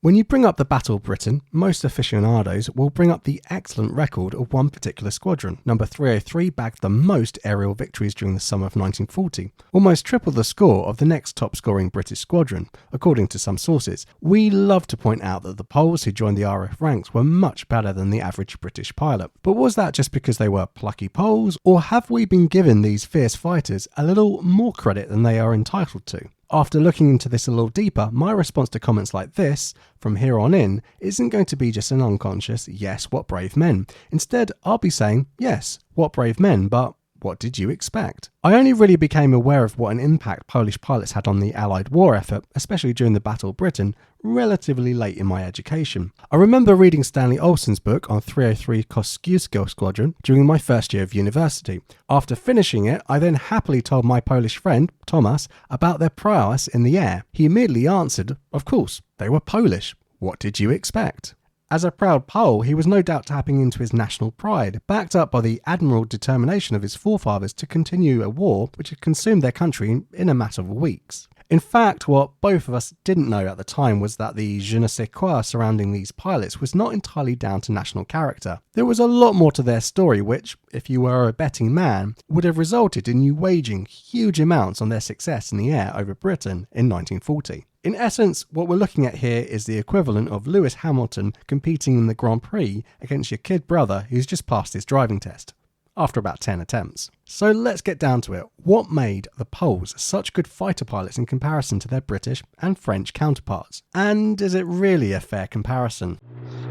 When you bring up the Battle of Britain, most aficionados will bring up the excellent record of one particular squadron. Number 303 bagged the most aerial victories during the summer of 1940, almost triple the score of the next top scoring British squadron, according to some sources. We love to point out that the Poles who joined the RAF ranks were much better than the average British pilot. But was that just because they were plucky Poles, or have we been given these fierce fighters a little more credit than they are entitled to? After looking into this a little deeper, my response to comments like this, from here on in, isn't going to be just an unconscious, yes, what brave men. Instead, I'll be saying, yes, what brave men, but what did you expect? I only really became aware of what an impact Polish pilots had on the Allied war effort, especially during the Battle of Britain, relatively late in my education. I remember reading Stanley Olson's book on 303 Kościuszko Squadron during my first year of university. After finishing it, I then happily told my Polish friend, Thomas, about their prowess in the air. He immediately answered, of course, they were Polish. What did you expect? As a proud Pole, he was no doubt tapping into his national pride, backed up by the admirable determination of his forefathers to continue a war which had consumed their country in a matter of weeks. In fact, what both of us didn't know at the time was that the je ne sais quoi surrounding these pilots was not entirely down to national character. There was a lot more to their story which, if you were a betting man, would have resulted in you wagering huge amounts on their success in the air over Britain in 1940. In essence, what we're looking at here is the equivalent of Lewis Hamilton competing in the Grand Prix against your kid brother who's just passed his driving test, after about 10 attempts. So let's get down to it. What made the Poles such good fighter pilots in comparison to their British and French counterparts? And is it really a fair comparison?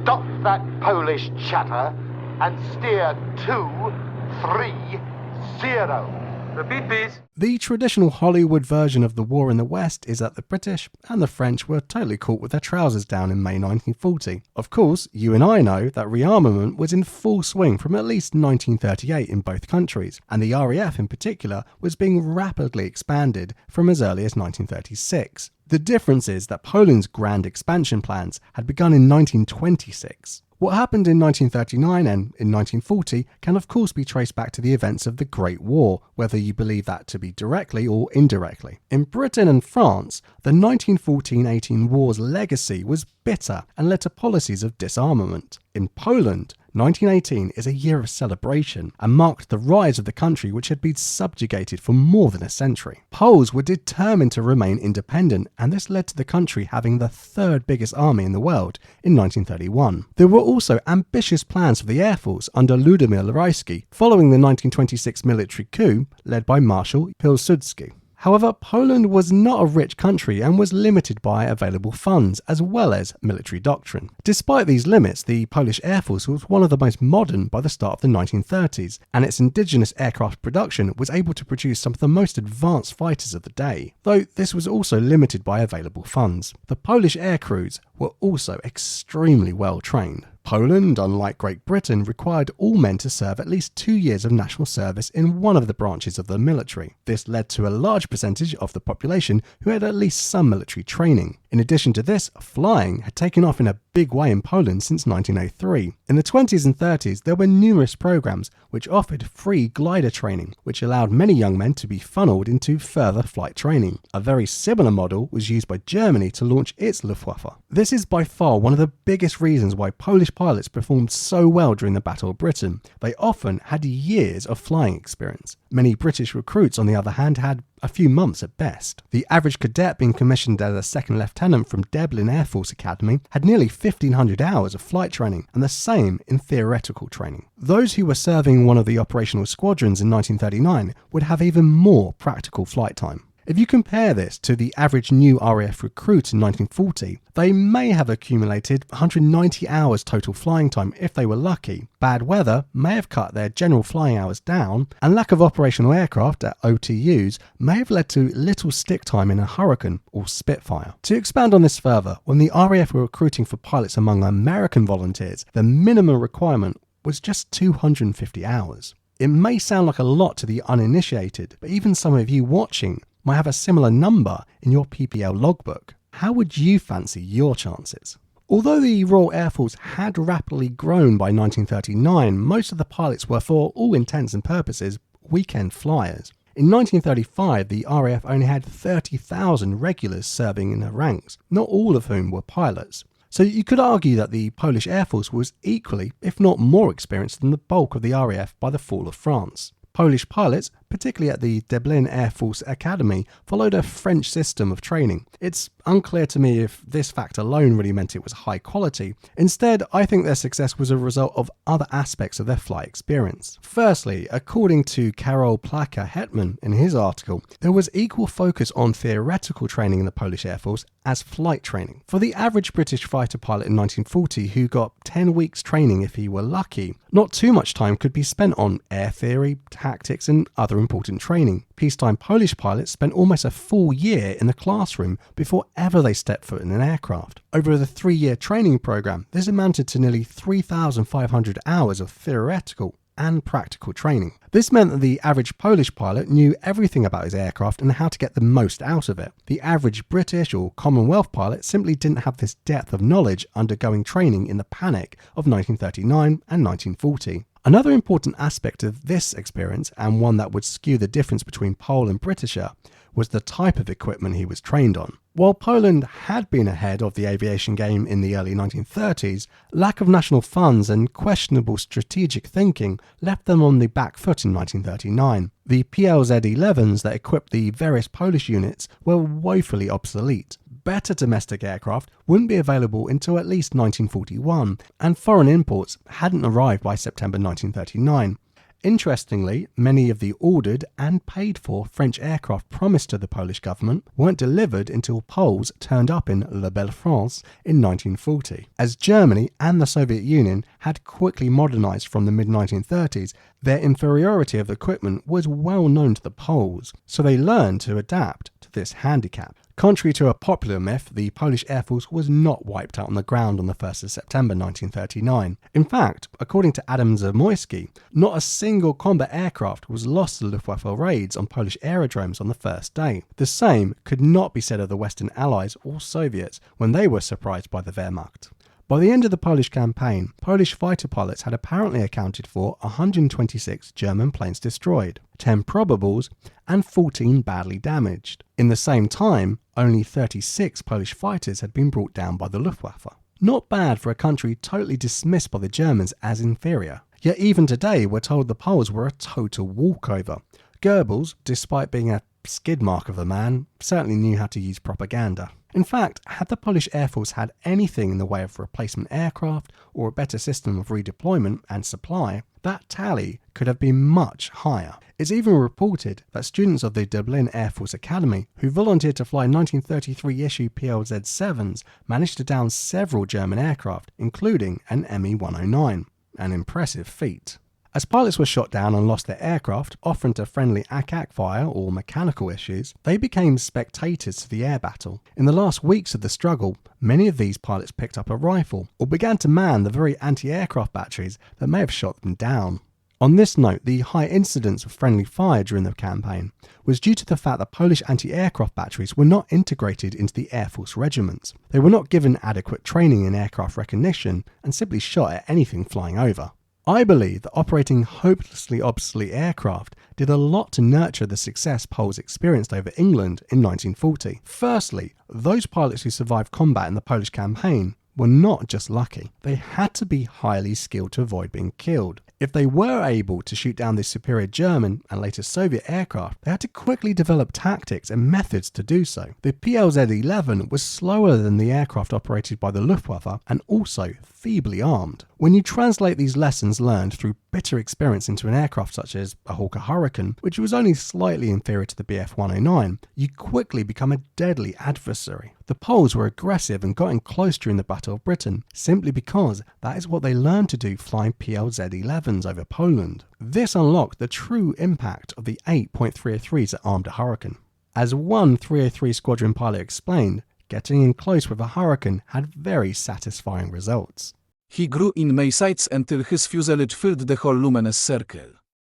Stop that Polish chatter and steer 2-3-0. Repeat, please. The traditional Hollywood version of the war in the West is that the British and the French were totally caught with their trousers down in May 1940. Of course, you and I know that rearmament was in full swing from at least 1938 in both countries, and the RAF in particular was being rapidly expanded from as early as 1936. The difference is that Poland's grand expansion plans had begun in 1926. What happened in 1939 and in 1940 can of course be traced back to the events of the Great War, whether you believe that to be directly or indirectly. In Britain and France, the 1914-18 war's legacy was bitter and led to policies of disarmament. In Poland, 1918 is a year of celebration and marked the rise of the country which had been subjugated for more than a century. Poles were determined to remain independent, and this led to the country having the third biggest army in the world in 1931. There were also ambitious plans for the Air Force under Ludomir Rajski following the 1926 military coup led by Marshal Pilsudski. However, Poland was not a rich country and was limited by available funds as well as military doctrine. Despite these limits, the Polish Air Force was one of the most modern by the start of the 1930s, and its indigenous aircraft production was able to produce some of the most advanced fighters of the day, though this was also limited by available funds. The Polish air crews were also extremely well trained. Poland, unlike Great Britain, required all men to serve at least 2 years of national service in one of the branches of the military. This led to a large percentage of the population who had at least some military training. In addition to this, flying had taken off in a big way in Poland since 1903. In the 20s and 30s, there were numerous programs which offered free glider training, which allowed many young men to be funneled into further flight training. A very similar model was used by Germany to launch its Luftwaffe. This is by far one of the biggest reasons why Polish pilots performed so well during the Battle of Britain. They often had years of flying experience. Many British recruits, on the other hand, had a few months at best. The average cadet being commissioned as a second lieutenant from Deblin Air Force Academy had nearly 1,500 hours of flight training, and the same in theoretical training. Those who were serving one of the operational squadrons in 1939 would have even more practical flight time. If you compare this to the average new RAF recruit in 1940, they may have accumulated 190 hours total flying time if they were lucky. Bad weather may have cut their general flying hours down, and lack of operational aircraft at OTUs may have led to little stick time in a Hurricane or Spitfire. To expand on this further, when the RAF were recruiting for pilots among American volunteers, the minimum requirement was just 250 hours. It may sound like a lot to the uninitiated, but even some of you watching might have a similar number in your PPL logbook. How would you fancy your chances? Although the Royal Air Force had rapidly grown by 1939, most of the pilots were, for all intents and purposes, weekend flyers. In 1935, the RAF only had 30,000 regulars serving in the ranks, not all of whom were pilots. So you could argue that the Polish Air Force was equally, if not more experienced than the bulk of the RAF by the fall of France. Polish pilots, particularly at the Dublin Air Force Academy, followed a French system of training. It's unclear to me if this fact alone really meant it was high quality. Instead, I think their success was a result of other aspects of their flight experience. Firstly, according to Karol Plaka-Hetman in his article, there was equal focus on theoretical training in the Polish Air Force as flight training. For the average British fighter pilot in 1940 who got 10 weeks training if he were lucky, not too much time could be spent on air theory, tactics and other important training. Peacetime Polish pilots spent almost a full year in the classroom before ever they stepped foot in an aircraft. Over the 3-year training program, this amounted to nearly 3,500 hours of theoretical and practical training. This meant that the average Polish pilot knew everything about his aircraft and how to get the most out of it. The average British or Commonwealth pilot simply didn't have this depth of knowledge undergoing training in the panic of 1939 and 1940. Another important aspect of this experience, and one that would skew the difference between Pole and Britisher, was the type of equipment he was trained on. While Poland had been ahead of the aviation game in the early 1930s, lack of national funds and questionable strategic thinking left them on the back foot in 1939. The PLZ P.11s that equipped the various Polish units were woefully obsolete. Better domestic aircraft wouldn't be available until at least 1941, and foreign imports hadn't arrived by September 1939. Interestingly, many of the ordered and paid for French aircraft promised to the Polish government weren't delivered until Poles turned up in La Belle France in 1940. As Germany and the Soviet Union had quickly modernized from the mid-1930s, their inferiority of equipment was well known to the Poles, so they learned to adapt to this handicap. Contrary to a popular myth, the Polish Air Force was not wiped out on the ground on the 1st of September 1939. In fact, according to Adam Zamoyski, not a single combat aircraft was lost to Luftwaffe raids on Polish aerodromes on the first day. The same could not be said of the Western Allies or Soviets when they were surprised by the Wehrmacht. By the end of the Polish campaign, Polish fighter pilots had apparently accounted for 126 German planes destroyed, 10 probables, and 14 badly damaged. In the same time, only 36 Polish fighters had been brought down by the Luftwaffe. Not bad for a country totally dismissed by the Germans as inferior. Yet even today we're told the Poles were a total walkover. Goebbels, despite being a skid mark of a man, certainly knew how to use propaganda. In fact, had the Polish Air Force had anything in the way of replacement aircraft or a better system of redeployment and supply, that tally could have been much higher. It's even reported that students of the Dublin Air Force Academy who volunteered to fly 1933 issue PLZ 7s managed to down several German aircraft, including an Me-109, an impressive feat. As pilots were shot down and lost their aircraft, often to friendly ack-ack fire or mechanical issues, they became spectators to the air battle. In the last weeks of the struggle, many of these pilots picked up a rifle or began to man the very anti-aircraft batteries that may have shot them down. On this note, the high incidence of friendly fire during the campaign was due to the fact that Polish anti-aircraft batteries were not integrated into the Air Force regiments. They were not given adequate training in aircraft recognition and simply shot at anything flying over. I believe that operating hopelessly obsolete aircraft did a lot to nurture the success Poles experienced over England in 1940. Firstly, those pilots who survived combat in the Polish campaign were not just lucky. They had to be highly skilled to avoid being killed. If they were able to shoot down the superior German and later Soviet aircraft, they had to quickly develop tactics and methods to do so. The PLZ P.11 was slower than the aircraft operated by the Luftwaffe and also feebly armed. When you translate these lessons learned through bitter experience into an aircraft such as a Hawker Hurricane, which was only slightly inferior to the Bf-109, you quickly become a deadly adversary. The Poles were aggressive and got in close during the Battle of Britain, simply because that is what they learned to do flying PLZ P.11s over Poland. This unlocked the true impact of the 8.303s that armed a Hurricane. As one 303 Squadron pilot explained, getting in close with a Hurricane had very satisfying results. He grew in my sights until his fuselage filled the whole luminous circle.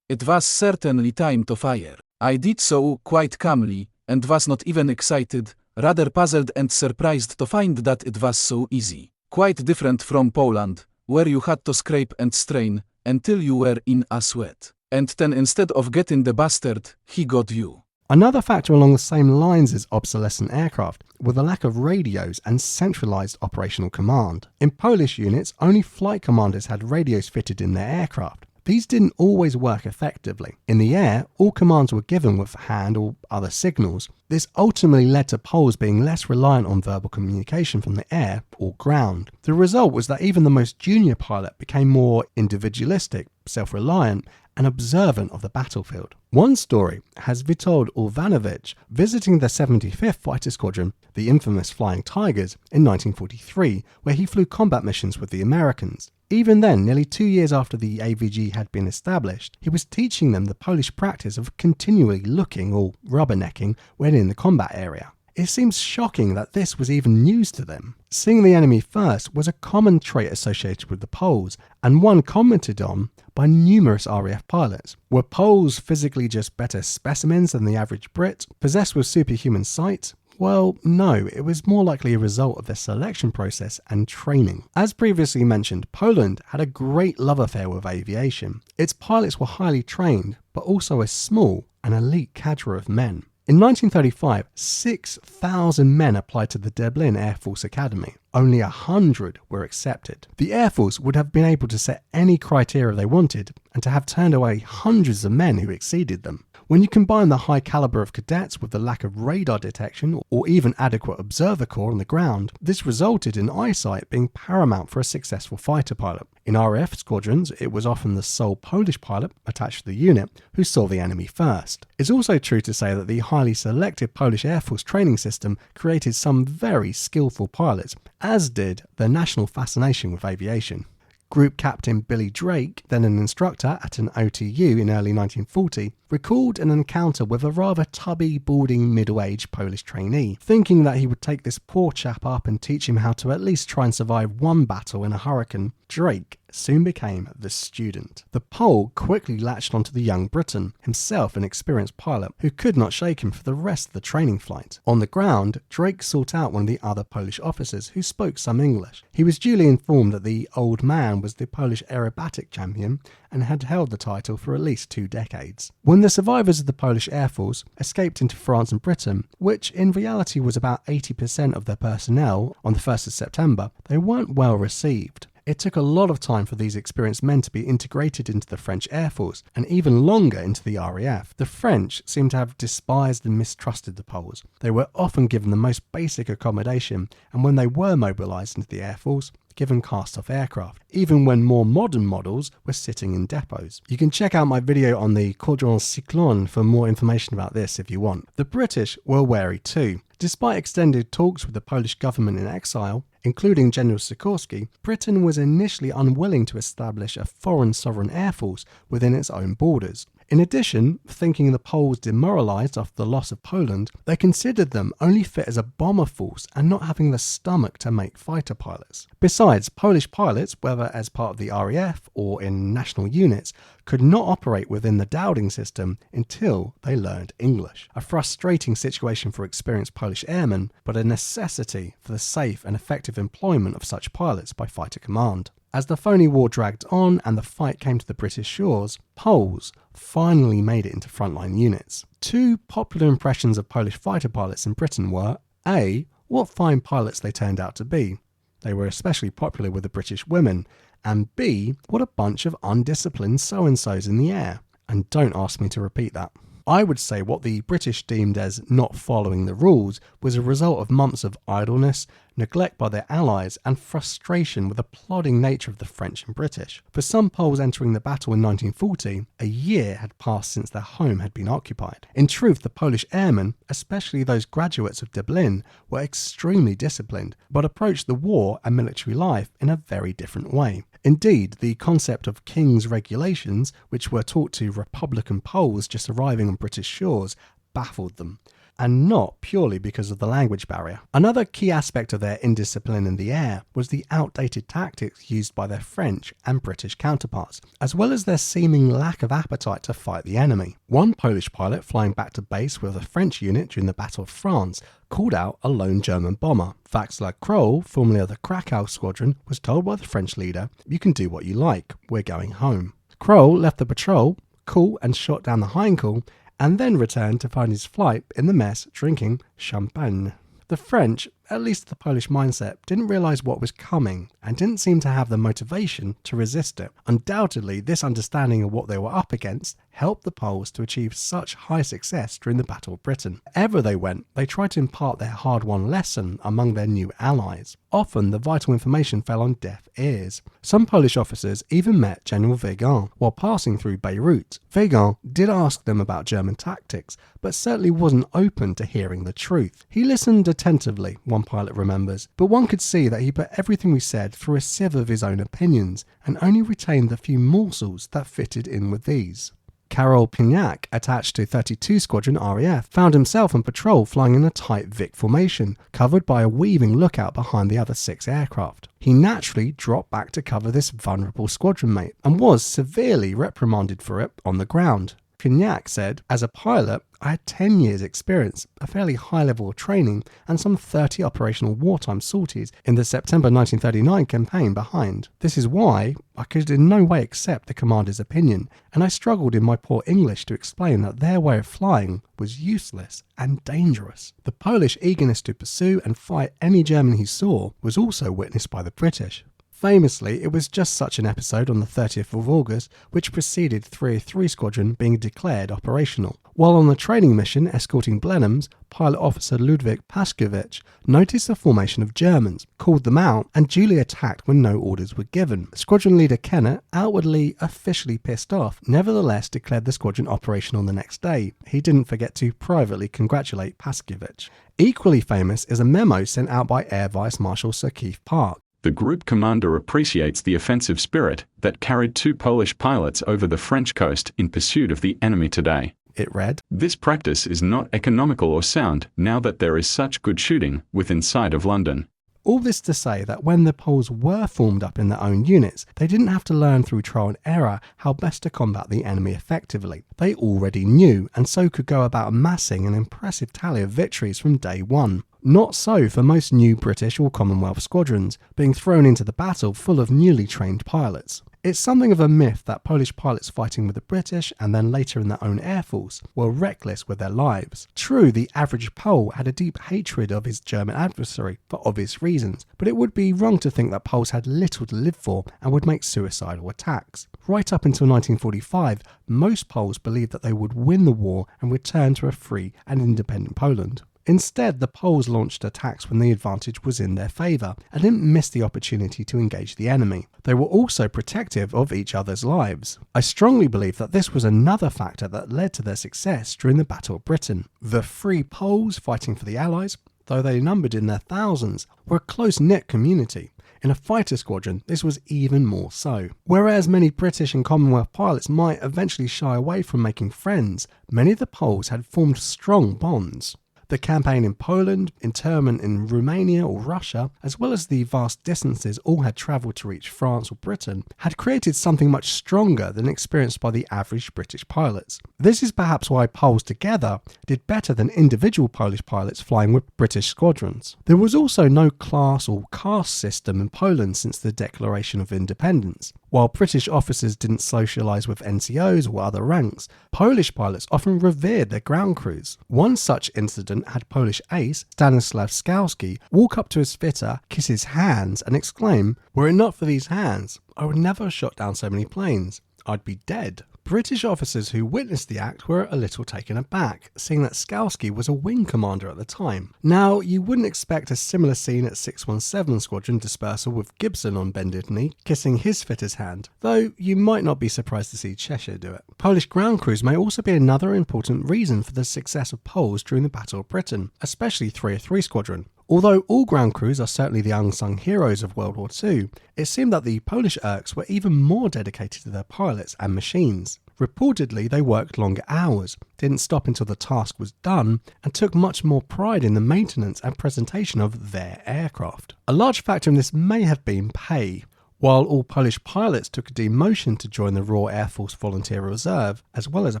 It was certainly time to fire. I did so quite calmly, and was not even excited, rather puzzled and surprised to find that it was so easy. Quite different from Poland, where you had to scrape and strain, until you were in a sweat. And then instead of getting the bastard, he got you. Another factor along the same lines as obsolescent aircraft were the lack of radios and centralised operational command. In Polish units, only flight commanders had radios fitted in their aircraft. These didn't always work effectively. In the air, all commands were given with hand or other signals. This ultimately led to Poles being less reliant on verbal communication from the air or ground. The result was that even the most junior pilot became more individualistic, self-reliant, and observant of the battlefield. One story has Witold Ulvanovich visiting the 75th Fighter Squadron, the infamous Flying Tigers, in 1943, where he flew combat missions with the Americans. Even then, nearly 2 years after the AVG had been established, he was teaching them the Polish practice of continually looking or rubbernecking when in the combat area. It seems shocking that this was even news to them. Seeing the enemy first was a common trait associated with the Poles, and one commented on by numerous RAF pilots. Were Poles physically just better specimens than the average Brit, possessed with superhuman sight? Well, no, it was more likely a result of their selection process and training. As previously mentioned, Poland had a great love affair with aviation. Its pilots were highly trained, but also a small and elite cadre of men. In 1935, 6,000 men applied to the Dublin Air Force Academy. Only 100 were accepted. The Air Force would have been able to set any criteria they wanted and to have turned away hundreds of men who exceeded them. When you combine the high caliber of cadets with the lack of radar detection or even adequate observer corps on the ground, this resulted in eyesight being paramount for a successful fighter pilot. In RAF squadrons, it was often the sole Polish pilot attached to the unit who saw the enemy first. It's also true to say that the highly selective Polish Air Force training system created some very skillful pilots, as did their national fascination with aviation. Group Captain Billy Drake, then an instructor at an OTU in early 1940, recalled an encounter with a rather tubby, balding, middle-aged Polish trainee. Thinking that he would take this poor chap up and teach him how to at least try and survive one battle in a hurricane, Drake soon became the student. The Pole quickly latched onto the young Briton, himself an experienced pilot, who could not shake him for the rest of the training flight. On the ground, Drake sought out one of the other Polish officers who spoke some English. He was duly informed that the old man was the Polish aerobatic champion and had held the title for at least 2 decades. When the survivors of the Polish Air Force escaped into France and Britain, which in reality was about 80% of their personnel on the 1st of September, they weren't well received. It took a lot of time for these experienced men to be integrated into the French Air Force, and even longer into the RAF. The French seem to have despised and mistrusted the Poles. They were often given the most basic accommodation, and when they were mobilised into the Air Force, given cast-off aircraft, even when more modern models were sitting in depots. You can check out my video on the Squadron Cyclone for more information about this if you want. The British were wary too. Despite extended talks with the Polish government in exile, including General Sikorski, Britain was initially unwilling to establish a foreign sovereign air force within its own borders. In addition, thinking the Poles demoralised after the loss of Poland, they considered them only fit as a bomber force and not having the stomach to make fighter pilots. Besides, Polish pilots, whether as part of the RAF or in national units, could not operate within the Dowding system until they learned English. A frustrating situation for experienced Polish airmen, but a necessity for the safe and effective employment of such pilots by fighter command. As the phony war dragged on and the fight came to the British shores, Poles finally made it into frontline units. 2 popular impressions of Polish fighter pilots in Britain were A. What fine pilots they turned out to be. They were especially popular with the British women. And B. What a bunch of undisciplined so-and-sos in the air. And don't ask me to repeat that. I would say what the British deemed as not following the rules was a result of months of idleness, neglect by their allies, and frustration with the plodding nature of the French and British. For some Poles entering the battle in 1940, a year had passed since their home had been occupied. In truth, the Polish airmen, especially those graduates of Dublin, were extremely disciplined, but approached the war and military life in a very different way. Indeed, the concept of King's regulations, which were taught to Republican Poles just arriving on British shores, baffled them, and not purely because of the language barrier. Another key aspect of their indiscipline in the air was the outdated tactics used by their French and British counterparts, as well as their seeming lack of appetite to fight the enemy. One Polish pilot flying back to base with a French unit during the Battle of France called out a lone German bomber. Václav Kroll, formerly of the Krakow Squadron, was told by the French leader, "You can do what you like, we're going home." Kroll left the patrol, cool, and shot down the Heinkel, and then returned to find his flight in the mess drinking champagne. The French, at least the Polish mindset, didn't realise what was coming and didn't seem to have the motivation to resist it. Undoubtedly, this understanding of what they were up against helped the Poles to achieve such high success during the Battle of Britain. Wherever they went, they tried to impart their hard-won lesson among their new allies. Often, the vital information fell on deaf ears. Some Polish officers even met General Wehrmacht while passing through Beirut. Wehrmacht did ask them about German tactics, but certainly wasn't open to hearing the truth. He listened attentively, one pilot remembers, but one could see that he put everything we said through a sieve of his own opinions and only retained the few morsels that fitted in with these. Karol Piniak, attached to 32 Squadron RAF, found himself on patrol flying in a tight Vic formation, covered by a weaving lookout behind the other 6 aircraft. He naturally dropped back to cover this vulnerable squadron mate and was severely reprimanded for it on the ground. Piniak said, "As a pilot, I had 10 years experience, a fairly high level of training, and some 30 operational wartime sorties in the September 1939 campaign behind. This is why I could in no way accept the commander's opinion, and I struggled in my poor English to explain that their way of flying was useless and dangerous." The Polish eagerness to pursue and fight any German he saw was also witnessed by the British. Famously, it was just such an episode on the 30th of August which preceded 303 Squadron being declared operational. While on the training mission escorting Blenheims, pilot officer Ludwig Paszkiewicz noticed the formation of Germans, called them out, and duly attacked when no orders were given. Squadron leader Kennett, outwardly officially pissed off, nevertheless declared the squadron operational the next day. He didn't forget to privately congratulate Paszkiewicz. Equally famous is a memo sent out by Air Vice Marshal Sir Keith Park. The group commander appreciates the offensive spirit that carried 2 Polish pilots over the French coast in pursuit of the enemy today. It read, "This practice is not economical or sound now that there is such good shooting within sight of London." All this to say that when the Poles were formed up in their own units, they didn't have to learn through trial and error how best to combat the enemy effectively. They already knew, and so could go about amassing an impressive tally of victories from day one. Not so for most new British or Commonwealth squadrons, being thrown into the battle full of newly trained pilots. It's something of a myth that Polish pilots fighting with the British and then later in their own air force were reckless with their lives. True, the average Pole had a deep hatred of his German adversary for obvious reasons, but it would be wrong to think that Poles had little to live for and would make suicidal attacks. Right up until 1945, most Poles believed that they would win the war and return to a free and independent Poland. Instead, the Poles launched attacks when the advantage was in their favour and didn't miss the opportunity to engage the enemy. They were also protective of each other's lives. I strongly believe that this was another factor that led to their success during the Battle of Britain. The Free Poles fighting for the Allies, though they numbered in their thousands, were a close-knit community. In a fighter squadron, this was even more so. Whereas many British and Commonwealth pilots might eventually shy away from making friends, many of the Poles had formed strong bonds. The campaign in Poland, internment in Romania or Russia, as well as the vast distances all had travelled to reach France or Britain, had created something much stronger than experienced by the average British pilots. This is perhaps why Poles together did better than individual Polish pilots flying with British squadrons. There was also no class or caste system in Poland since the Declaration of Independence. While British officers didn't socialise with NCOs or other ranks, Polish pilots often revered their ground crews. One such incident had Polish ace Stanislaw Skalski walk up to his fitter, kiss his hands and exclaim, "Were it not for these hands, I would never have shot down so many planes. I'd be dead." British officers who witnessed the act were a little taken aback, seeing that Skalski was a wing commander at the time. Now, you wouldn't expect a similar scene at 617 Squadron dispersal with Gibson on bended knee, kissing his fitter's hand, though you might not be surprised to see Cheshire do it. Polish ground crews may also be another important reason for the success of Poles during the Battle of Britain, especially 303 Squadron. Although all ground crews are certainly the unsung heroes of World War II, it seemed that the Polish Erks were even more dedicated to their pilots and machines. Reportedly, they worked longer hours, didn't stop until the task was done, and took much more pride in the maintenance and presentation of their aircraft. A large factor in this may have been pay. While all Polish pilots took a demotion to join the Royal Air Force Volunteer Reserve, as well as a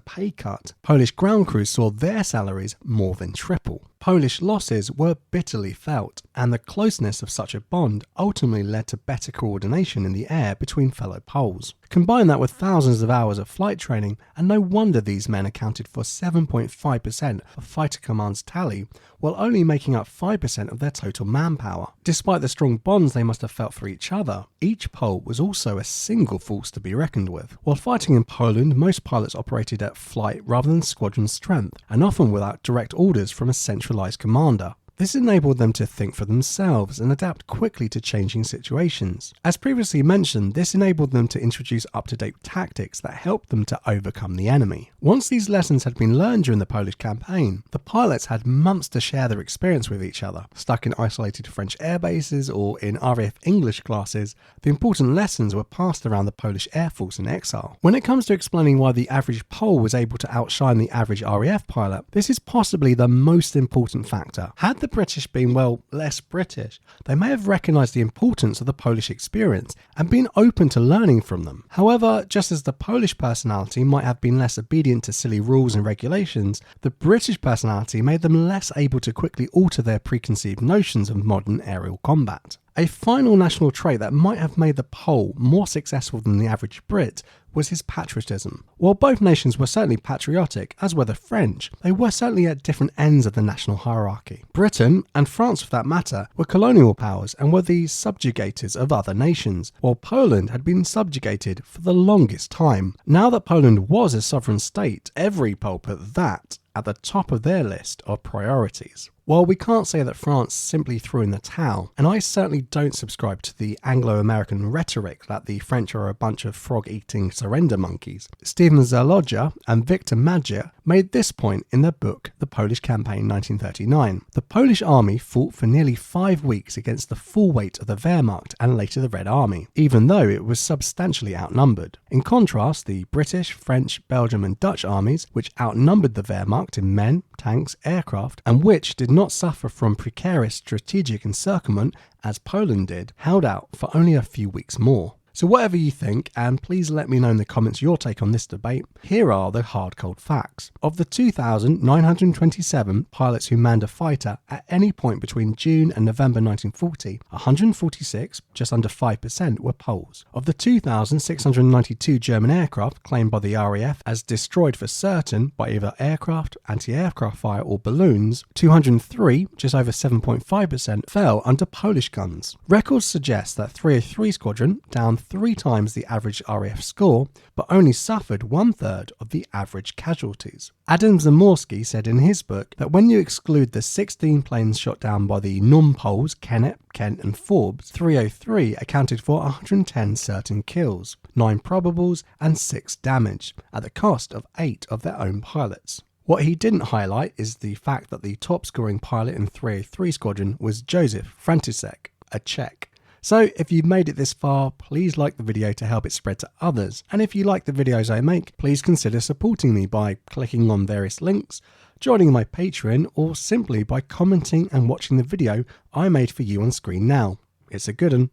pay cut, Polish ground crews saw their salaries more than triple. Polish losses were bitterly felt, and the closeness of such a bond ultimately led to better coordination in the air between fellow Poles. Combine that with thousands of hours of flight training, and no wonder these men accounted for 7.5% of Fighter Command's tally, while only making up 5% of their total manpower. Despite the strong bonds they must have felt for each other, each Pole was also a single force to be reckoned with. While fighting in Poland, most pilots operated at flight rather than squadron strength, and often without direct orders from a centralized commander. This enabled them to think for themselves and adapt quickly to changing situations. As previously mentioned, this enabled them to introduce up-to-date tactics that helped them to overcome the enemy. Once these lessons had been learned during the Polish campaign, the pilots had months to share their experience with each other. Stuck in isolated French air bases or in RAF English classes, the important lessons were passed around the Polish Air Force in exile. When it comes to explaining why the average Pole was able to outshine the average RAF pilot, this is possibly the most important factor. Had the British been, well, less British, they may have recognised the importance of the Polish experience and been open to learning from them. However, just as the Polish personality might have been less obedient to silly rules and regulations, the British personality made them less able to quickly alter their preconceived notions of modern aerial combat. A final national trait that might have made the Pole more successful than the average Brit was his patriotism. While both nations were certainly patriotic, as were the French, they were certainly at different ends of the national hierarchy. Britain, and France for that matter, were colonial powers and were the subjugators of other nations, while Poland had been subjugated for the longest time. Now that Poland was a sovereign state, every Pole put that at the top of their list of priorities. While we can't say that France simply threw in the towel, and I certainly don't subscribe to the Anglo-American rhetoric that the French are a bunch of frog-eating surrender monkeys, Stephen Zaloga and Victor Magyar made this point in their book The Polish Campaign 1939. The Polish army fought for nearly 5 weeks against the full weight of the Wehrmacht and later the Red Army, even though it was substantially outnumbered. In contrast, the British, French, Belgian and Dutch armies, which outnumbered the Wehrmacht in men, tanks, aircraft, and which did not suffer from precarious strategic encirclement as Poland did, held out for only a few weeks more. So whatever you think, and please let me know in the comments your take on this debate, here are the hard cold facts. Of the 2,927 pilots who manned a fighter at any point between June and November 1940, 146, just under 5%, were Poles. Of the 2,692 German aircraft claimed by the RAF as destroyed for certain by either aircraft, anti-aircraft fire or balloons, 203, just over 7.5%, fell under Polish guns. Records suggest that 303 Squadron, down 3 times the average RAF score, but only suffered 1/3 of the average casualties. Adam Zamorsky said in his book that when you exclude the 16 planes shot down by the non-Poles, Kennett, Kent and Forbes, 303 accounted for 110 certain kills, 9 probables and 6 damaged, at the cost of 8 of their own pilots. What he didn't highlight is the fact that the top scoring pilot in 303 Squadron was Joseph František, a Czech. So if you've made it this far, please like the video to help it spread to others. And if you like the videos I make, please consider supporting me by clicking on various links, joining my Patreon, or simply by commenting and watching the video I made for you on screen now. It's a good one.